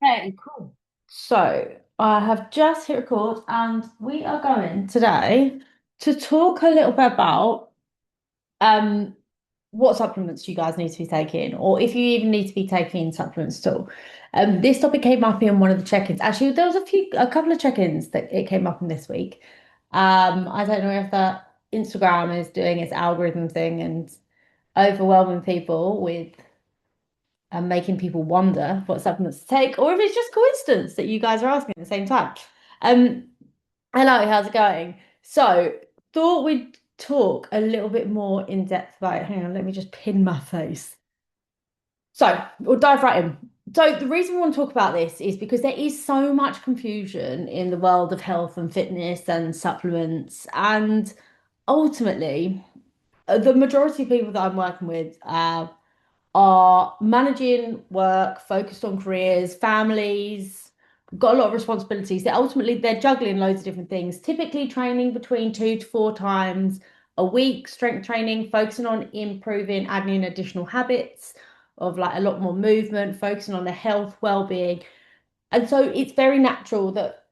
Okay, cool. So I have just hit record and we are going today to talk a little bit about um what supplements you guys need to be taking, or if you even need to be taking supplements at all. This topic came up in one of the check-ins. Actually, there was a couple of check-ins that it came up in this week. I don't know if that Instagram is doing its algorithm thing and overwhelming people with and making people wonder what supplements to take, or if it's just coincidence that you guys are asking at the same time. Um, Hello, how's it going? So, thought we'd talk a little bit more in depth about it. Hang on, let me just pin my face. So, we'll dive right in. So, the reason we want to talk about this is because there is so much confusion in the world of health and fitness and supplements, and ultimately, the majority of people that I'm working with are managing work, focused on careers, families, got a lot of responsibilities. They're juggling loads of different things, typically training between 2 to 4 times a week, strength training, focusing on improving, adding in additional habits of like a lot more movement, focusing on their health, well-being. And so it's very natural that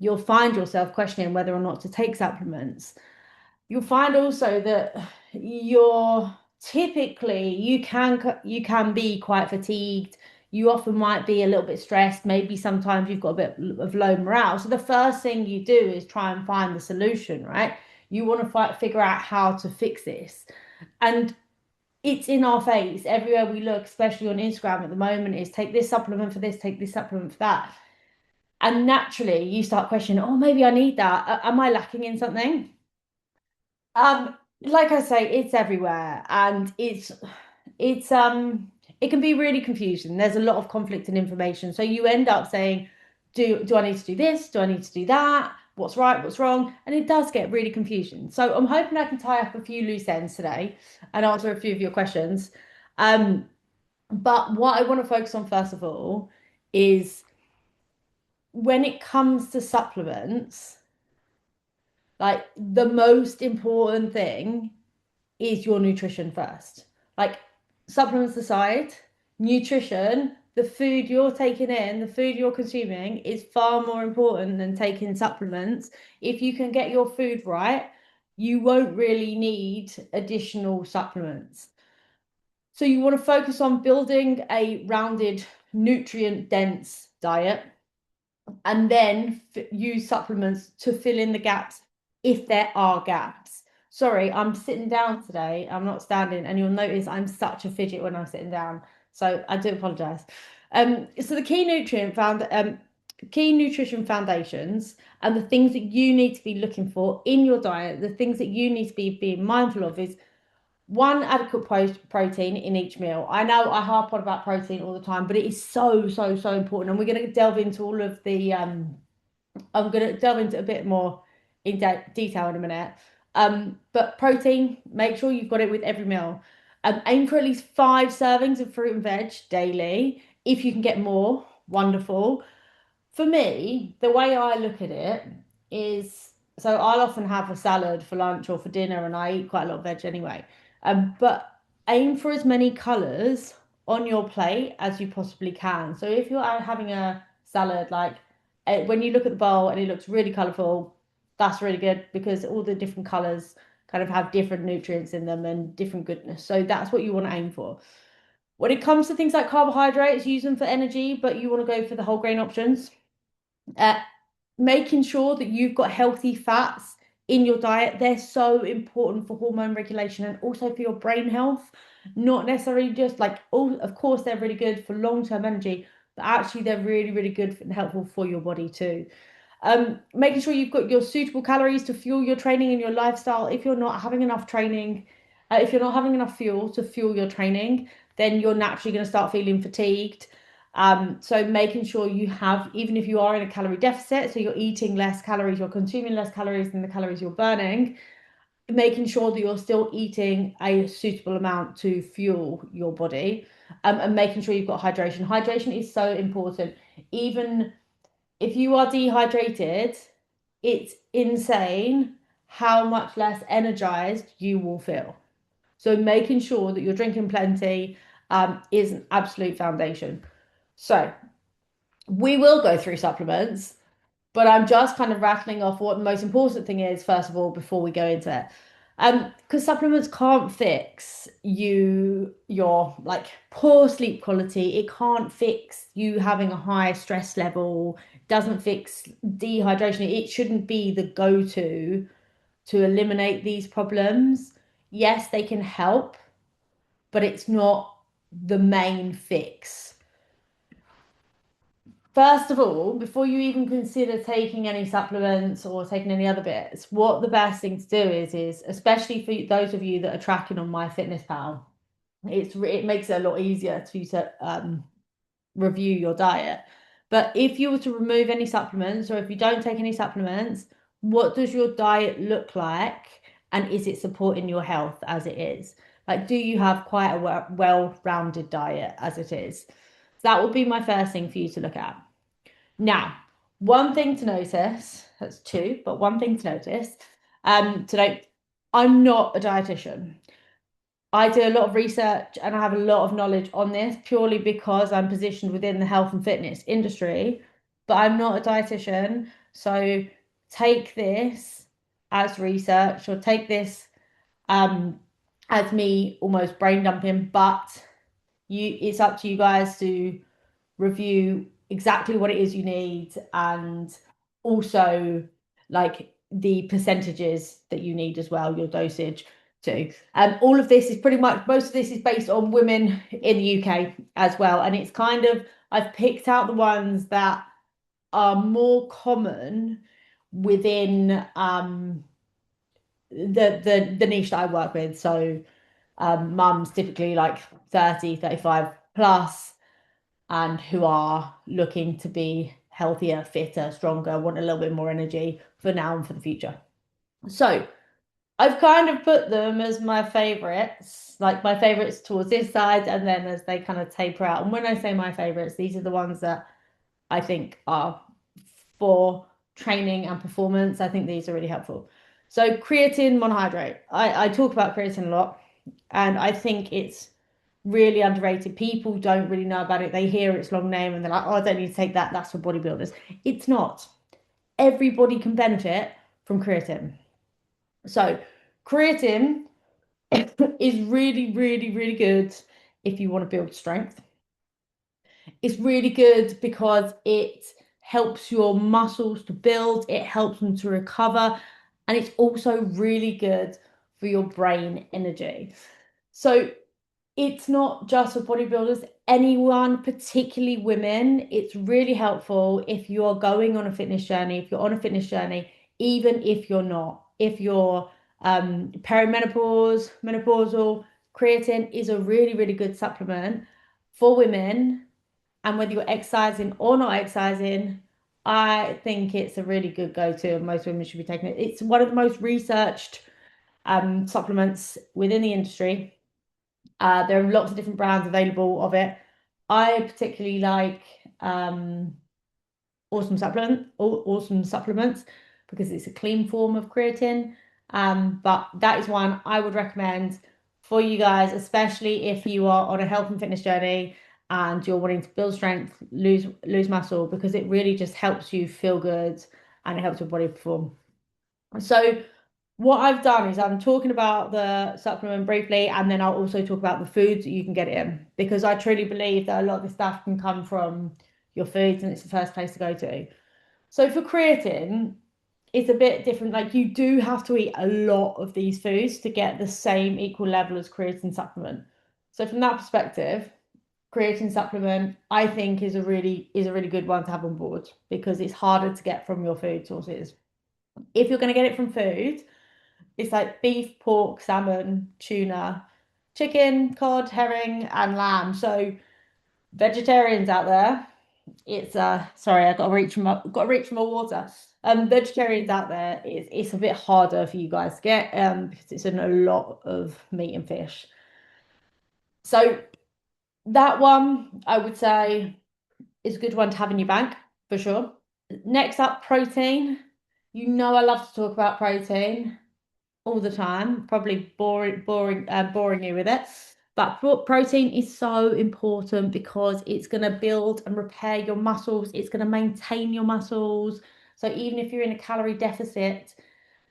you'll find yourself questioning whether or not to take supplements. You'll find also that you're typically you can be quite fatigued. You often might be a little bit stressed. Maybe sometimes you've got a bit of low morale. So the first thing you do is try and find the solution, right? You want to figure out how to fix this. And it's in our face everywhere we look, especially on Instagram at the moment, is take this supplement for this, take this supplement for that. And naturally you start questioning, oh, maybe I need that. Am I lacking in something? Like I say, it's everywhere and it's it can be really confusing. There's a lot of conflict in information. So you end up saying, do I need to do this? Do I need to do that? What's right? What's wrong? And it does get really confusing. So I'm hoping I can tie up a few loose ends today and answer a few of your questions. Um, but what I want to focus on first of all is when it comes to supplements, like the most important thing is your nutrition first. Like supplements aside, nutrition, the food you're taking in, the food you're consuming is far more important than taking supplements. If you can get your food right, you won't really need additional supplements. So you want to focus on building a rounded, nutrient-dense diet and then use supplements to fill in the gaps if there are gaps. Sorry, I'm sitting down today. I'm not standing, and you'll notice I'm such a fidget when I'm sitting down. So I do apologize. So the key nutrition foundations and the things that you need to be looking for in your diet, the things that you need to be being mindful of is one, adequate protein in each meal. I know I harp on about protein all the time, but it is so, so, so important. And we're going to delve into all of the I'm going to delve into a bit more in de detail in a minute. But protein, make sure you've got it with every meal. Aim for at least 5 servings of fruit and veg daily. If you can get more, wonderful. For me, the way I look at it is so I'll often have a salad for lunch or for dinner, and I eat quite a lot of veg anyway. But aim for as many colours on your plate as you possibly can. So if you're out having a salad, like when you look at the bowl and it looks really colourful, that's really good because all the different colours kind of have different nutrients in them and different goodness. So that's what you want to aim for. When it comes to things like carbohydrates, use them for energy, but you want to go for the whole grain options. Uh, Making sure that you've got healthy fats in your diet, they're so important for hormone regulation and also for your brain health. Not necessarily just like, oh, of course, they're really good for long-term energy, but actually, they're really, really good and helpful for your body too. Making sure you've got your suitable calories to fuel your training and your lifestyle. If you're not having enough training, if you're not having enough fuel to fuel your training, then you're naturally going to start feeling fatigued. So making sure you have, even if you are in a calorie deficit, so you're eating less calories, you're consuming less calories than the calories you're burning, making sure that you're still eating a suitable amount to fuel your body, and making sure you've got hydration. Hydration is so important. Even if you are dehydrated, it's insane how much less energized you will feel. So making sure that you're drinking plenty is an absolute foundation. So We will go through supplements, but I'm just kind of rattling off what the most important thing is, first of all, before we go into it. Because supplements can't fix your like poor sleep quality. It can't fix you having a high stress level, doesn't fix dehydration. It shouldn't be the go-to to eliminate these problems. Yes, they can help, but it's not the main fix. First of all, before you even consider taking any supplements or taking any other bits, what the best thing to do is especially for those of you that are tracking on MyFitnessPal, it makes it a lot easier to review your diet. But if you were to remove any supplements or if you don't take any supplements, what does your diet look like? And is it supporting your health as it is? Like, do you have quite a well-rounded diet as it is? That would be my first thing for you to look at. Now, one thing to notice, that's two, but one thing to notice, to note, I'm not a dietitian. I do a lot of research and I have a lot of knowledge on this purely because I'm positioned within the health and fitness industry, but I'm not a dietitian. So take this as research or take this um, as me almost brain dumping, but it's up to you guys to review exactly what it is you need and also like the percentages that you need as well, your dosage too. All of this is pretty much most of this is based on women in the UK as well. And it's kind of I've picked out the ones that are more common within the niche that I work with. So mums typically like 30, 35 plus and who are looking to be healthier, fitter, stronger, want a little bit more energy for now and for the future. So I've kind of put them as my favorites, like my favorites towards this side, and then as they kind of taper out. And when I say my favorites, these are the ones that I think are for training and performance. I think these are really helpful. So creatine monohydrate. I talk about creatine a lot, and I think it's really underrated. People don't really know about it. They hear its long name and they're like, oh, I don't need to take that. That's for bodybuilders. It's not. Everybody can benefit from creatine. So, creatine is really, really, really good if you want to build strength. It's really good because it helps your muscles to build, it helps them to recover, and it's also really good for your brain energy. So, it's not just for bodybuilders, anyone, particularly women. It's really helpful if you're going on a fitness journey, if you're on a fitness journey, even if you're not. If you're perimenopause, menopausal, creatine is a really, really good supplement for women. And whether you're exercising or not exercising, I think it's a really good go-to, and most women should be taking it. It's one of the most researched supplements within the industry. There are lots of different brands available of it. I particularly like awesome supplements because it's a clean form of creatine. But that is one I would recommend for you guys, especially if you are on a health and fitness journey and you're wanting to build strength, lose muscle, because it really just helps you feel good and it helps your body perform. So what I've done is I'm talking about the supplement briefly, and then I'll also talk about the foods that you can get it in because I truly believe that a lot of the stuff can come from your foods and it's the first place to go to. So for creatine, it's a bit different. Like you do have to eat a lot of these foods to get the same equal level as creatine supplement. So from that perspective, creatine supplement I think is a really good one to have on board because it's harder to get from your food sources. If you're going to get it from food, it's like beef, pork, salmon, tuna, chicken, cod, herring, and lamb. So vegetarians out there, it's sorry, I got to reach for my water. Vegetarians out there, it's a bit harder for you guys to get because it's in a lot of meat and fish. So that one I would say is a good one to have in your bank for sure. Next up, protein. You know I love to talk about protein all the time. Probably boring you with it. But protein is so important because it's going to build and repair your muscles. It's going to maintain your muscles. So even if you're in a calorie deficit,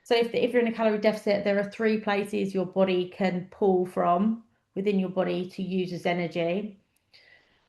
so if you're in a calorie deficit, there are three places your body can pull from within your body to use as energy.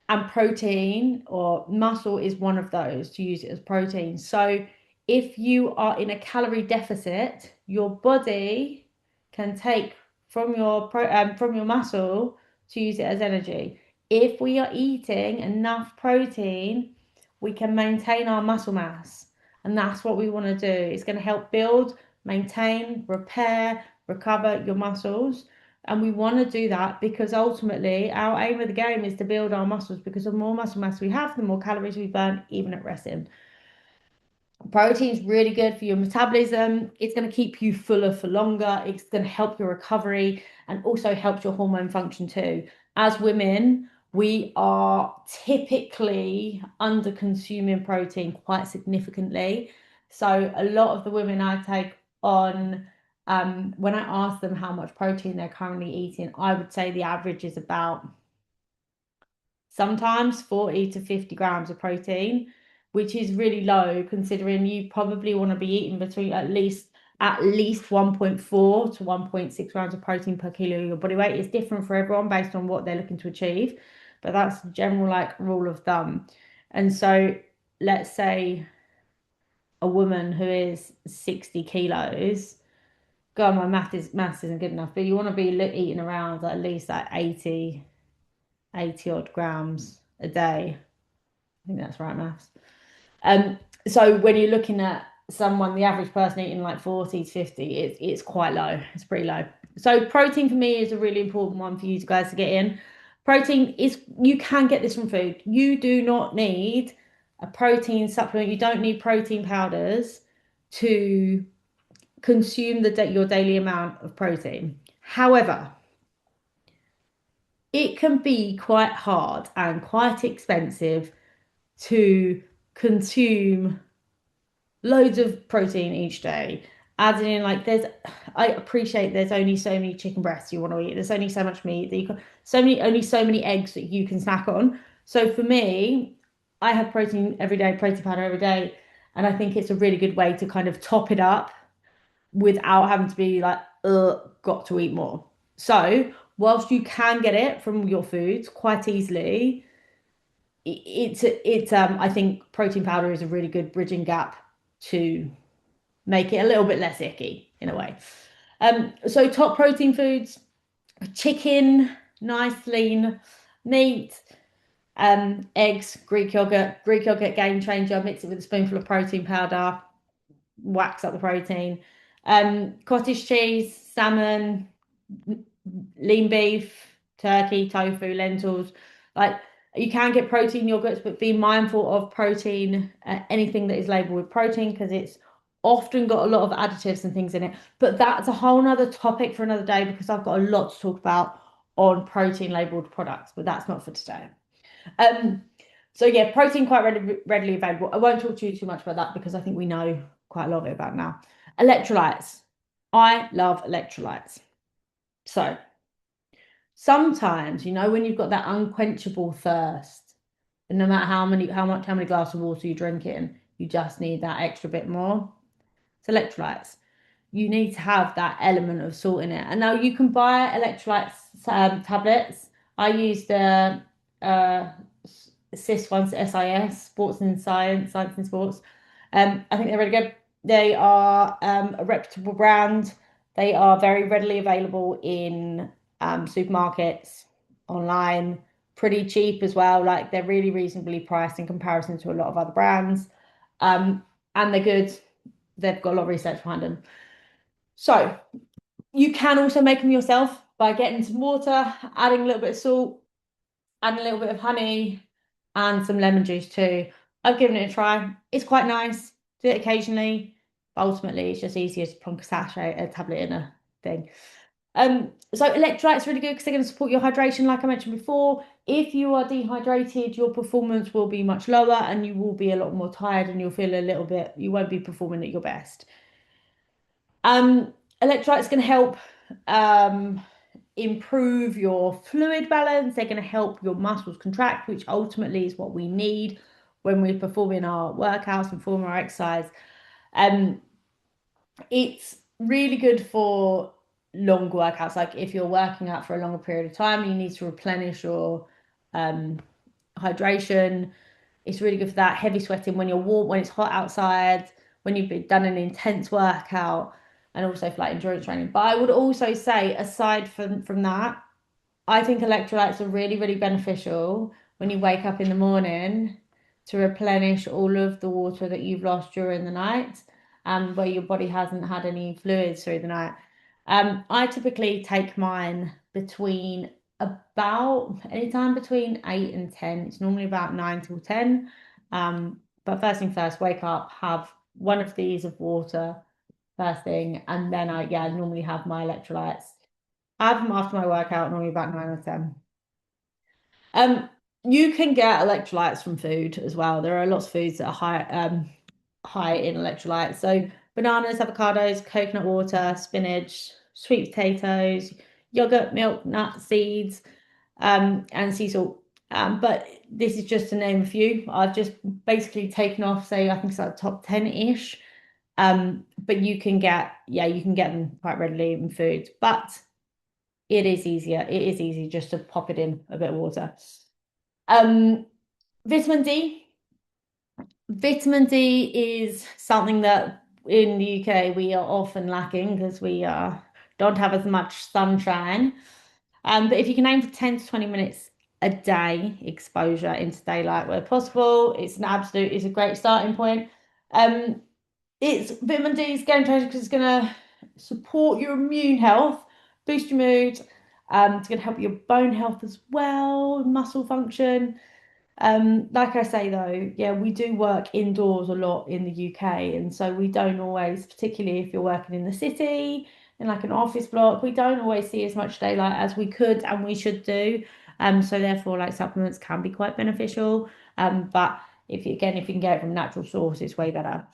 And protein or muscle is one of those to use it as protein. So if you are in a calorie deficit, your body can take from your muscle to use it as energy. If we are eating enough protein, we can maintain our muscle mass, and that's what we want to do. It's going to help build, maintain, repair, recover your muscles. And we want to do that because ultimately our aim of the game is to build our muscles, because the more muscle mass we have, the more calories we burn, even at resting. Protein is really good for your metabolism. It's going to keep you fuller for longer. It's going to help your recovery and also helps your hormone function too. As women, we are typically under consuming protein quite significantly. So a lot of the women I take on, when I ask them how much protein they're currently eating, I would say the average is about sometimes 40 to 50 grams of protein, which is really low considering you probably want to be eating between at least 1.4 to 1.6 grams of protein per kilo of your body weight. It's different for everyone based on what they're looking to achieve, but that's the general like rule of thumb. And so let's say a woman who is 60 kilos, God, my math isn't good enough, but you want to be eating around at least like 80 odd grams a day. I think that's right, maths. Um, so when you're looking at someone, the average person eating like 40 to 50, it's quite low. It's pretty low. So protein for me is a really important one for you guys to get in. Protein is, you can get this from food. You do not need a protein supplement. You don't need protein powders to consume your daily amount of protein. However, it can be quite hard and quite expensive to consume loads of protein each day. Adding in like I appreciate there's only so many chicken breasts you want to eat. There's only so much meat that you can, only so many eggs that you can snack on. So for me, I have protein every day, protein powder every day, and I think it's a really good way to kind of top it up without having to be like, got to eat more. So whilst you can get it from your foods quite easily, it's I think protein powder is a really good bridging gap to make it a little bit less icky in a way. So top protein foods: chicken, nice lean meat, eggs, Greek yogurt. Greek yogurt game changer. Mix it with a spoonful of protein powder, wax up the protein. Cottage cheese, salmon, lean beef, turkey, tofu, lentils. Like, you can get protein yogurts, but be mindful of protein, anything that is labeled with protein, because it's often got a lot of additives and things in it. But that's a whole nother topic for another day, because I've got a lot to talk about on protein labeled products, but that's not for today. So yeah, protein quite readily available. I won't talk to you too much about that because I think we know quite a lot of it about now. Electrolytes. I love electrolytes. So sometimes, when you've got that unquenchable thirst, and no matter how many glasses of water you're drinking, you just need that extra bit more. It's electrolytes. You need to have that element of salt in it. And now you can buy electrolytes tablets. I use the SIS ones, SIS, Sports and Science, Science and Sports. I think they're really good. They are a reputable brand. They are very readily available in supermarkets, online, pretty cheap as well. Like, they're really reasonably priced in comparison to a lot of other brands. And they're good. They've got a lot of research behind them. So you can also make them yourself by getting some water, adding a little bit of salt, adding a little bit of honey, and some lemon juice too. I've given it a try. It's quite nice. Do it occasionally. But ultimately, it's just easier to plonk a tablet in a thing. So electrolytes are really good because they're going to support your hydration, like I mentioned before. If you are dehydrated, your performance will be much lower and you will be a lot more tired, and you'll feel a little bit, you won't be performing at your best. Electrolytes can help improve your fluid balance. They're going to help your muscles contract, which ultimately is what we need when we're performing our workouts and performing our exercise. Um, it's really good for long workouts. Like if you're working out for a longer period of time, you need to replenish your um, hydration. It's really good for that. Heavy sweating when you're warm, when it's hot outside, when you've done an intense workout, and also for like endurance training. But I would also say, aside from that, I think electrolytes are really, really beneficial when you wake up in the morning to replenish all of the water that you've lost during the night, where your body hasn't had any fluids through the night. I typically take mine between about anytime between 8 and 10. It's normally about 9 till 10. But first thing first, wake up, have one of these of water first thing, and then I normally have my electrolytes. I have them after my workout, normally about 9 or 10. Um, you can get electrolytes from food as well. There are lots of foods that are high in electrolytes. So bananas, avocados, coconut water, spinach, sweet potatoes, yogurt, milk, nuts, seeds, and sea salt. But this is just to name a few. I've just basically taken off, say, I think it's like top 10-ish. But you can get them quite readily in foods. But it is easier. It is easy just to pop it in a bit of water. Um, vitamin D. Vitamin D is something that in the UK we are often lacking because we don't have as much sunshine. But if you can aim for 10 to 20 minutes a day exposure into daylight where possible, it's a great starting point. Um, it's vitamin D is game changer because it's going to support your immune health, boost your mood. It's going to help your bone health as well, muscle function. Like I say though, yeah, we do work indoors a lot in the UK, and so we don't always, particularly if you're working in the city, in like an office block, we don't always see as much daylight as we could and we should do. So therefore, like supplements can be quite beneficial. But if you can get it from natural source, it's way better.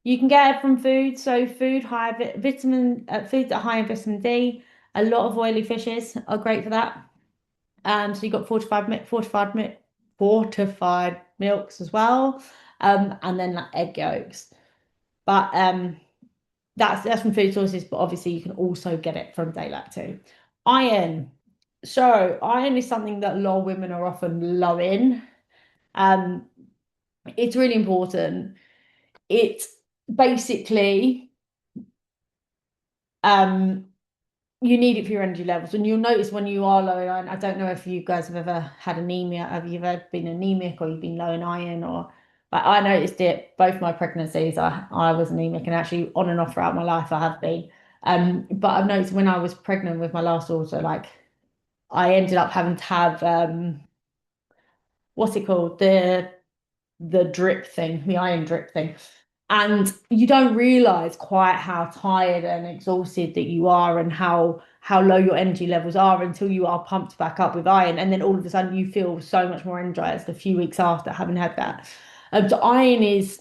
You can get it from food, so foods that are high in vitamin D. A lot of oily fishes are great for that. So you've got fortified milks as well, and then like egg yolks. But that's from food sources, but obviously you can also get it from daylight too. Iron. So iron is something that a lot of women are often low in. Um, it's really important. It's basically um you need it for your energy levels, and you'll notice when you are low in iron. I don't know if you guys have ever had anemia. Have you ever been anemic or you've been low in iron? Or, but I noticed it both my pregnancies. I was anemic, and actually on and off throughout my life I have been. But I've noticed when I was pregnant with my last daughter, like I ended up having to have what's it called, the drip thing, the iron drip thing. And you don't realize quite how tired and exhausted that you are and how low your energy levels are until you are pumped back up with iron. And then all of a sudden you feel so much more energized a few weeks after having had that. So iron is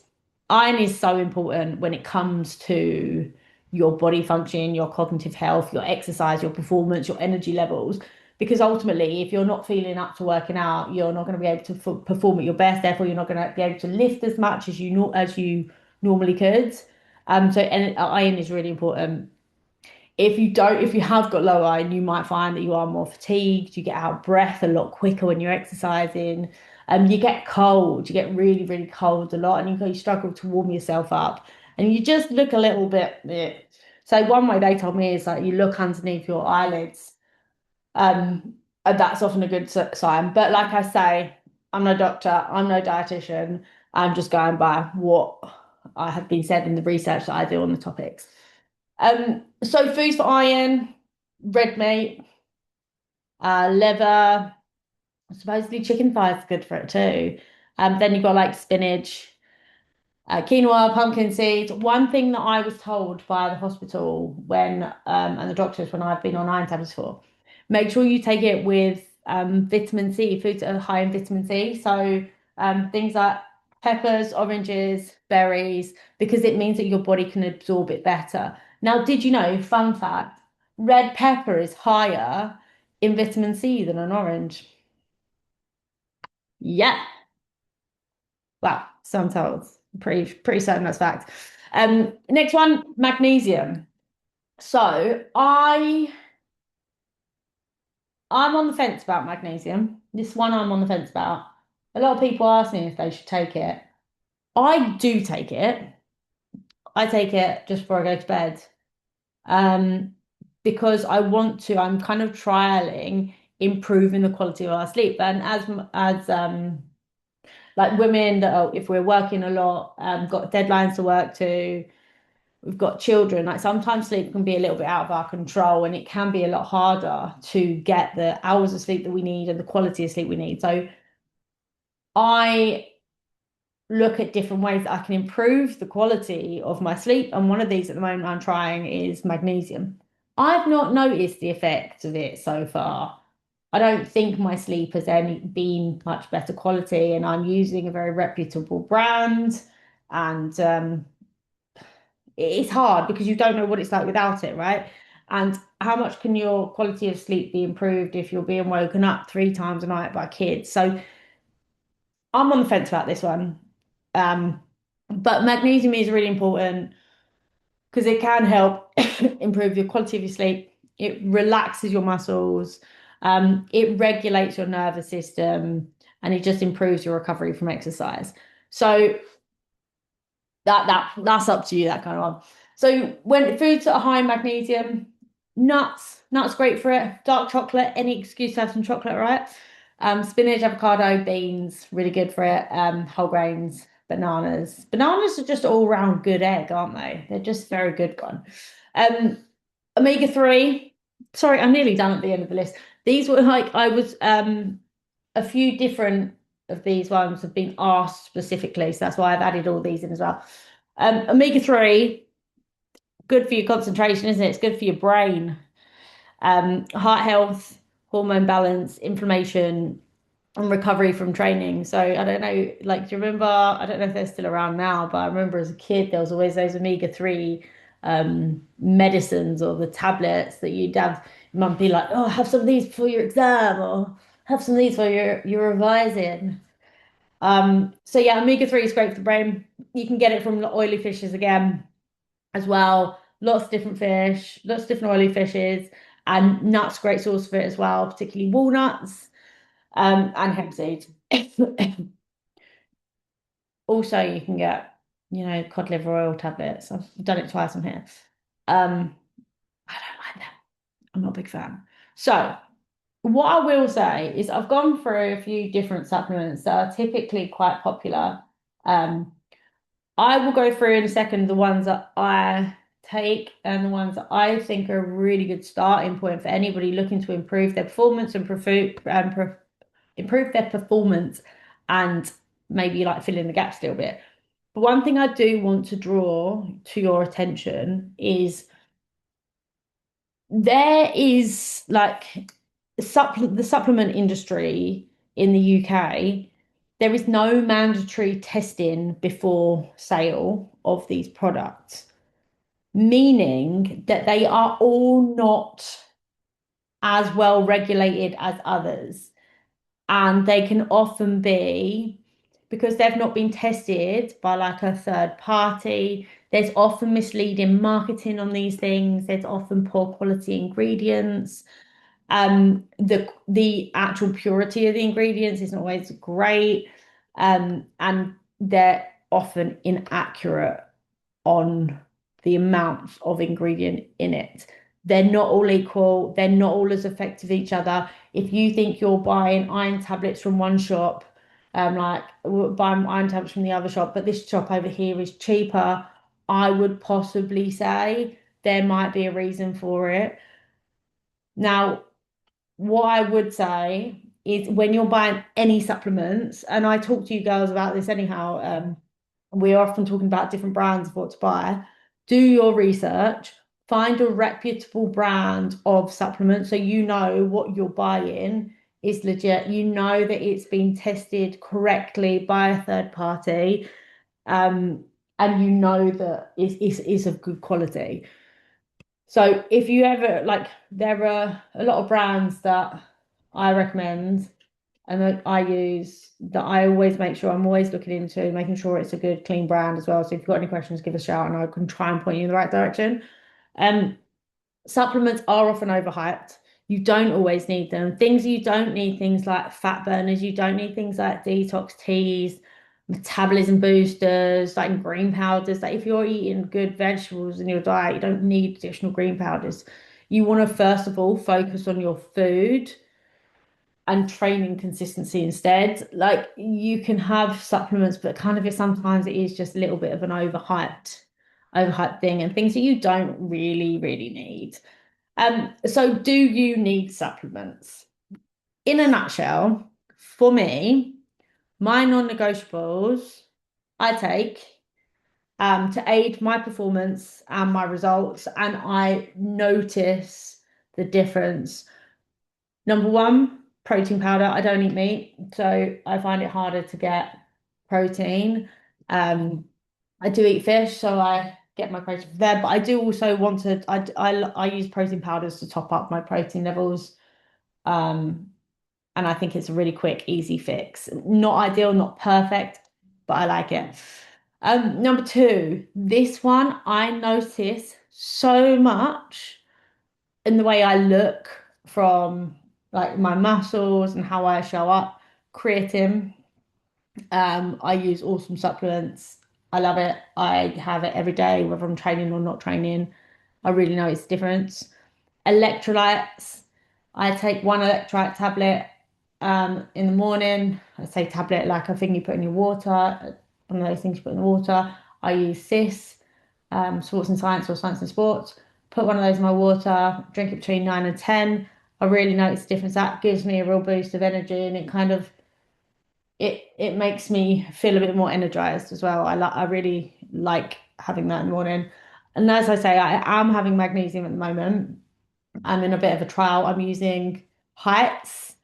so important when it comes to your body function, your cognitive health, your exercise, your performance, your energy levels. Because ultimately, if you're not feeling up to working out, you're not going to be able to perform at your best. Therefore, you're not going to be able to lift as much as you normally could. And iron is really important. If you have got low iron, you might find that you are more fatigued. You get out of breath a lot quicker when you're exercising. You get cold. You get really, really cold a lot, and you struggle to warm yourself up, and you just look a little bit. Eh. So one way they told me is like you look underneath your eyelids, and that's often a good sign. But like I say, I'm no doctor, I'm no dietitian. I'm just going by what I have been said in the research that I do on the topics. So foods for iron, red meat, liver, supposedly chicken thigh is good for it too. Then you've got like spinach, quinoa, pumpkin seeds. One thing that I was told by the hospital and the doctors when I've been on iron tablets for, make sure you take it with vitamin C, foods that are high in vitamin C. So things like peppers, oranges, berries, because it means that your body can absorb it better. Now, did you know, fun fact, red pepper is higher in vitamin C than an orange. Yeah. Well, so I'm told. Pretty certain that's fact. Next one, magnesium. So I'm on the fence about magnesium. This one I'm on the fence about. A lot of people ask me if they should take it. I do take it. I take it just before I go to bed. Um, because I want to, I'm kind of trialing improving the quality of our sleep. And as like women that are, if we're working a lot, got deadlines to work to, we've got children, like sometimes sleep can be a little bit out of our control and it can be a lot harder to get the hours of sleep that we need and the quality of sleep we need. So I look at different ways that I can improve the quality of my sleep. And one of these at the moment I'm trying is magnesium. I've not noticed the effects of it so far. I don't think my sleep has any been much better quality, and I'm using a very reputable brand. And it's hard because you don't know what it's like without it, right? And how much can your quality of sleep be improved if you're being woken up 3 times a night by kids? So I'm on the fence about this one. Um, but magnesium is really important because it can help improve your quality of your sleep. It relaxes your muscles, it regulates your nervous system, and it just improves your recovery from exercise. So that's up to you, that kind of one. So when foods that are high in magnesium, nuts great for it. Dark chocolate, any excuse to have some chocolate, right? Spinach, avocado, beans, really good for it. Whole grains, bananas. Bananas are just all round good egg, aren't they? They're just very good one. Um, omega-3. Sorry, I'm nearly done at the end of the list. These were like I was a few different of these ones have been asked specifically, so that's why I've added all these in as well. Omega-3, good for your concentration, isn't it? It's good for your brain. Heart health, hormone balance, inflammation, and recovery from training. So I don't know, like, do you remember? I don't know if they're still around now, but I remember as a kid there was always those omega-3 medicines or the tablets that you'd have. Mum be like, "Oh, have some of these before your exam," or "Have some of these while you're revising." So yeah, omega-3 is great for the brain. You can get it from the oily fishes again as well. Lots of different fish, lots of different oily fishes, and nuts, great source for it as well, particularly walnuts, and hemp seeds. Also, you can get, cod liver oil tablets. I've done it twice on here. Um, I don't like them. I'm not a big fan. So, what I will say is I've gone through a few different supplements that are typically quite popular. Um, I will go through in a second the ones that I take and the ones that I think are a really good starting point for anybody looking to improve their performance and improve their performance and maybe like fill in the gaps a little bit. But one thing I do want to draw to your attention is there is like the supplement industry in the UK, there is no mandatory testing before sale of these products, meaning that they are all not as well regulated as others. And they can often be, because they've not been tested by like a third party, there's often misleading marketing on these things, there's often poor quality ingredients. The actual purity of the ingredients isn't always great, and they're often inaccurate on the amounts of ingredient in it. They're not all equal, they're not all as effective as each other. If you think you're buying iron tablets from one shop, like buying iron tablets from the other shop, but this shop over here is cheaper, I would possibly say there might be a reason for it. Now, what I would say is when you're buying any supplements, and I talk to you girls about this anyhow, we're often talking about different brands of what to buy. Do your research, find a reputable brand of supplement so you know what you're buying is legit. You know that it's been tested correctly by a third party, um, and you know that it's of good quality. So if you ever like, there are a lot of brands that I recommend and that I use that I always make sure I'm always looking into, making sure it's a good, clean brand as well. So if you've got any questions, give a shout and I can try and point you in the right direction. Um, Supplements are often overhyped. You don't always need them. Things you don't need, things like fat burners, you don't need things like detox teas, metabolism boosters, like green powders. Like if you're eating good vegetables in your diet, you don't need additional green powders. You want to first of all focus on your food and training consistency instead. Like you can have supplements, but kind of sometimes it is just a little bit of an overhyped thing and things that you don't really need. So do you need supplements? In a nutshell, for me, my non-negotiables I take to aid my performance and my results, and I notice the difference. Number one, protein powder. I don't eat meat, so I find it harder to get protein. Um, I do eat fish, so I get my protein from there. But I do also want to. I use protein powders to top up my protein levels. Um, and I think it's a really quick, easy fix. Not ideal, not perfect, but I like it. Number two, this one I notice so much in the way I look from like my muscles and how I show up. Creatine. I use awesome supplements. I love it. I have it every day, whether I'm training or not training. I really know it's difference. Electrolytes. I take one electrolyte tablet in the morning. I say tablet like a thing you put in your water, one of those things you put in the water. I use CIS, Sports and Science or Science and Sports. Put one of those in my water, drink it between 9 and 10. I really notice the difference. That gives me a real boost of energy and it kind of it makes me feel a bit more energized as well. I really like having that in the morning. And as I say, I am having magnesium at the moment. I'm in a bit of a trial. I'm using Heights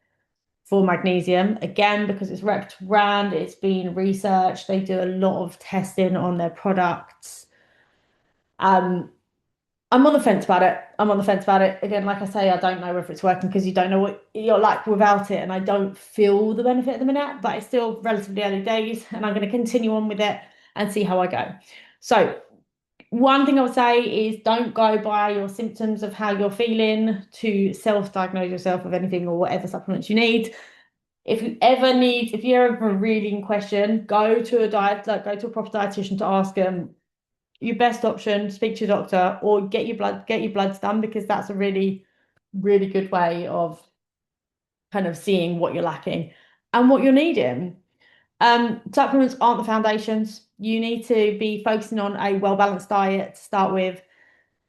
for magnesium again because it's reputable brand. It's been researched. They do a lot of testing on their products. Um, I'm on the fence about it. I'm on the fence about it. Again, like I say, I don't know if it's working because you don't know what you're like without it, and I don't feel the benefit at the minute, but it's still relatively early days, and I'm going to continue on with it and see how I go. So, one thing I would say is don't go by your symptoms of how you're feeling to self-diagnose yourself with anything or whatever supplements you need. If you're ever really in question, go to a diet, like go to a proper dietitian to ask them your best option, speak to your doctor or get your bloods done because that's a really good way of kind of seeing what you're lacking and what you're needing. Supplements aren't the foundations. You need to be focusing on a well-balanced diet to start with.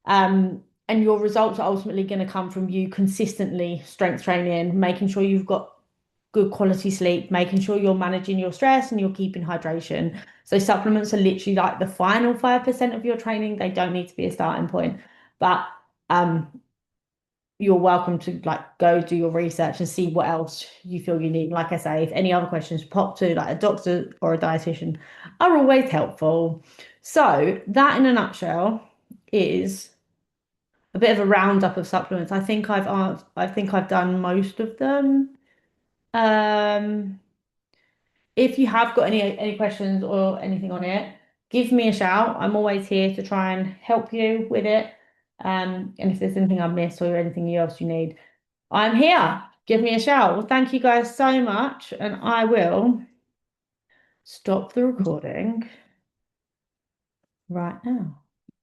And your results are ultimately going to come from you consistently strength training, making sure you've got good quality sleep, making sure you're managing your stress and you're keeping hydration. So supplements are literally like the final 5% of your training. They don't need to be a starting point, but um, you're welcome to like go do your research and see what else you feel you need. Like I say, if any other questions pop to like a doctor or a dietitian are always helpful. So that in a nutshell is a bit of a roundup of supplements. I think I've done most of them. Um, if you have got any questions or anything on it, give me a shout. I'm always here to try and help you with it. And if there's anything I've missed or anything else you need, I'm here. Give me a shout. Well, thank you guys so much, and I will stop the recording right now.